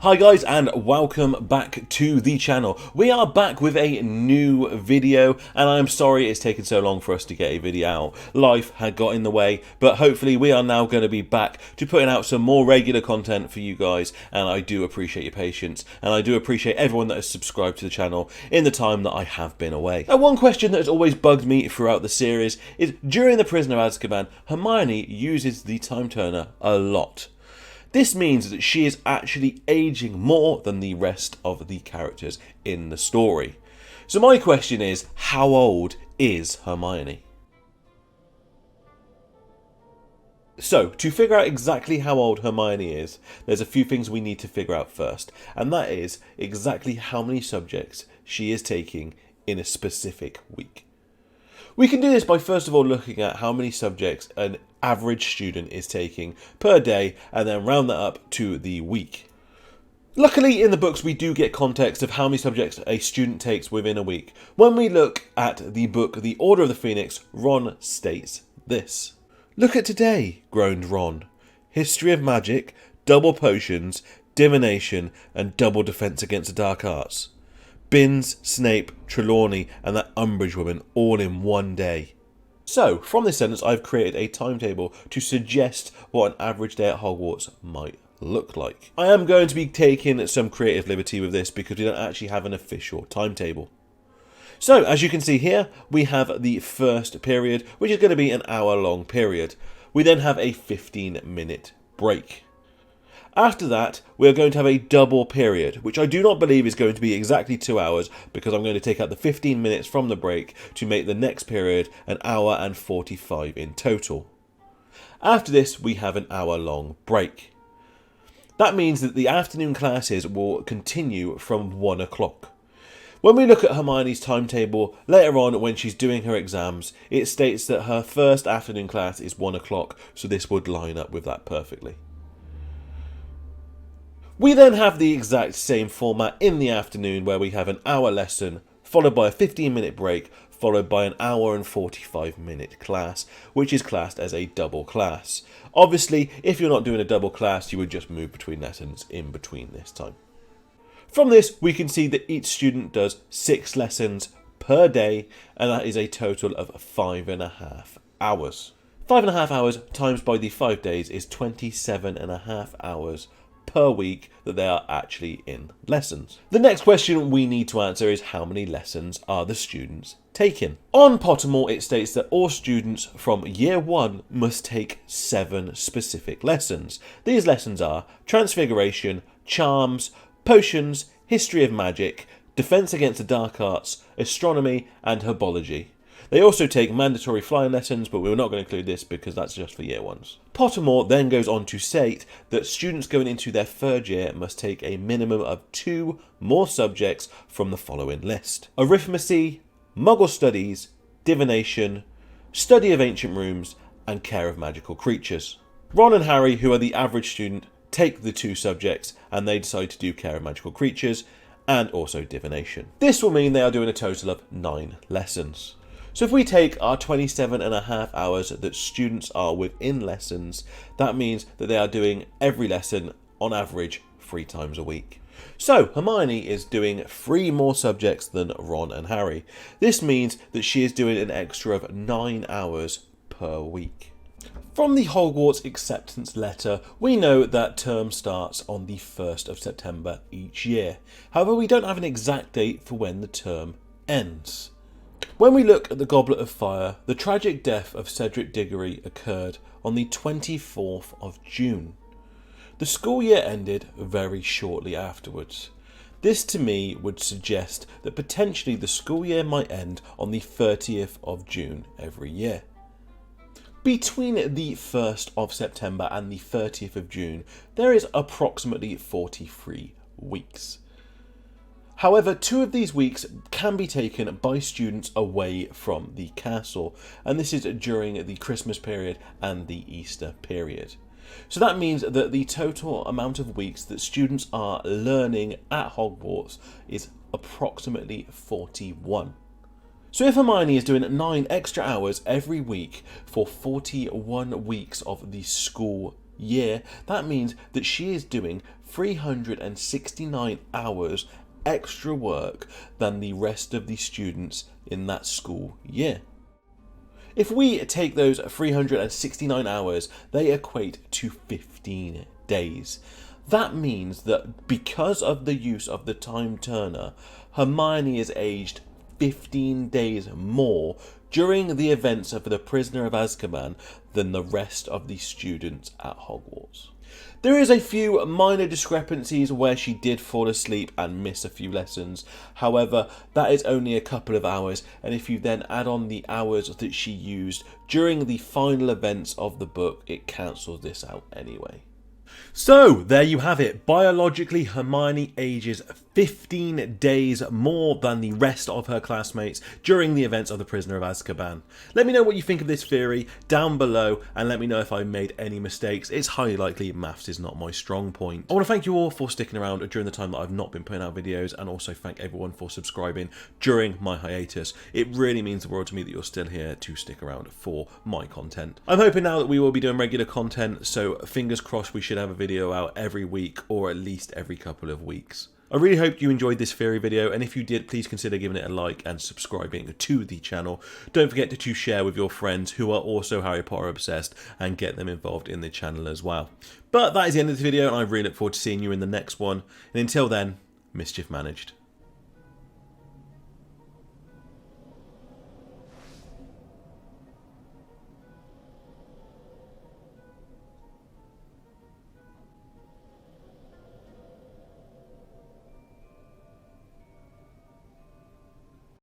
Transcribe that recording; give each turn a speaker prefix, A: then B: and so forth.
A: Hi guys, and welcome back to the channel. We are back with a new video, and I'm sorry it's taken so long for us to get a video out. Life had got in the way, but hopefully we are now going to be back to putting out some more regular content for you guys, and I do appreciate your patience, and I do appreciate everyone that has subscribed to the channel in the time that I have been away. Now, one question that has always bugged me throughout the series is, during the Prisoner of Azkaban, Hermione uses the time turner a lot. This means that she is actually aging more than the rest of the characters in the story. So my question is, how old is Hermione? So, to figure out exactly how old Hermione is, there's a few things we need to figure out first, and that is exactly how many subjects she is taking in a specific week. We can do this by first of all looking at how many subjects an average student is taking per day, and then round that up to the week. Luckily, in the books we do get context of how many subjects a student takes within a week. When we look at the book The Order of the Phoenix, Ron states this. "Look at today," groaned Ron. "History of magic, double potions, divination, and double defense against the dark arts. Binns, Snape, Trelawney, and that Umbridge woman all in one day." So, from this sentence, I've created a timetable to suggest what an average day at Hogwarts might look like. I am going to be taking some creative liberty with this because we don't actually have an official timetable. So, as you can see here, we have the first period, which is going to be an hour-long period. We then have a 15-minute break. After that, we are going to have a double period, which I do not believe is going to be exactly 2 hours, because I'm going to take out the 15 minutes from the break to make the next period an hour and 45 in total. After this, we have an hour-long break. That means that the afternoon classes will continue from 1 o'clock. When we look at Hermione's timetable later on when she's doing her exams, it states that her first afternoon class is 1 o'clock, so this would line up with that perfectly. We then have the exact same format in the afternoon, where we have an hour lesson, followed by a 15-minute break, followed by an hour and 45-minute class, which is classed as a double class. Obviously, if you're not doing a double class, you would just move between lessons in between this time. From this, we can see that each student does 6 lessons per day, and that is a total of 5.5 hours. 5.5 hours times by the 5 days is 27.5 hours per week that they are actually in lessons. The next question we need to answer is, how many lessons are the students taking? On Pottermore, it states that all students from year 1 must take 7 specific lessons. These lessons are Transfiguration, Charms, Potions, History of Magic, Defense Against the Dark Arts, Astronomy, and Herbology. They also take mandatory flying lessons, but we're not going to include this because that's just for year 1s. Pottermore then goes on to state that students going into their 3rd year must take a minimum of 2 more subjects from the following list: Arithmecy, Muggle Studies, Divination, Study of Ancient Rooms, and Care of Magical Creatures. Ron and Harry, who are the average student, take the 2 subjects, and they decide to do Care of Magical Creatures and also Divination. This will mean they are doing a total of 9 lessons. So if we take our 27.5 hours that students are within lessons, that means that they are doing every lesson on average 3 times a week. So Hermione is doing 3 more subjects than Ron and Harry. This means that she is doing an extra of 9 hours per week. From the Hogwarts acceptance letter, we know that term starts on the 1st of September each year. However, we don't have an exact date for when the term ends. When we look at the Goblet of Fire, the tragic death of Cedric Diggory occurred on the 24th of June. The school year ended very shortly afterwards. This to me would suggest that potentially the school year might end on the 30th of June every year. Between the 1st of September and the 30th of June, there is approximately 43 weeks. However, 2 of these weeks can be taken by students away from the castle, and this is during the Christmas period and the Easter period. So that means that the total amount of weeks that students are learning at Hogwarts is approximately 41. So if Hermione is doing 9 extra hours every week for 41 weeks of the school year, that means that she is doing 369 hours extra work than the rest of the students in that school year. If we take those 369 hours, they equate to 15 days. That means that because of the use of the time turner, Hermione is aged 15 days more during the events of The Prisoner of Azkaban than the rest of the students at Hogwarts. There is a few minor discrepancies where she did fall asleep and miss a few lessons. However, that is only a couple of hours, and if you then add on the hours that she used during the final events of the book, it cancels this out anyway. So, there you have it. Biologically, Hermione ages 15 days more than the rest of her classmates during the events of The Prisoner of Azkaban. Let me know what you think of this theory down below, and let me know if I made any mistakes. It's highly likely maths is not my strong point. I want to thank you all for sticking around during the time that I've not been putting out videos, and also thank everyone for subscribing during my hiatus. It really means the world to me that you're still here to stick around for my content. I'm hoping now that we will be doing regular content, so fingers crossed we should have a video out every week, or at least every couple of weeks. I really hope you enjoyed this theory video, and if you did, please consider giving it a like and subscribing to the channel. Don't forget to share with your friends who are also Harry Potter obsessed and get them involved in the channel as well. But that is the end of the video, and I really look forward to seeing you in the next one. And until then, mischief managed.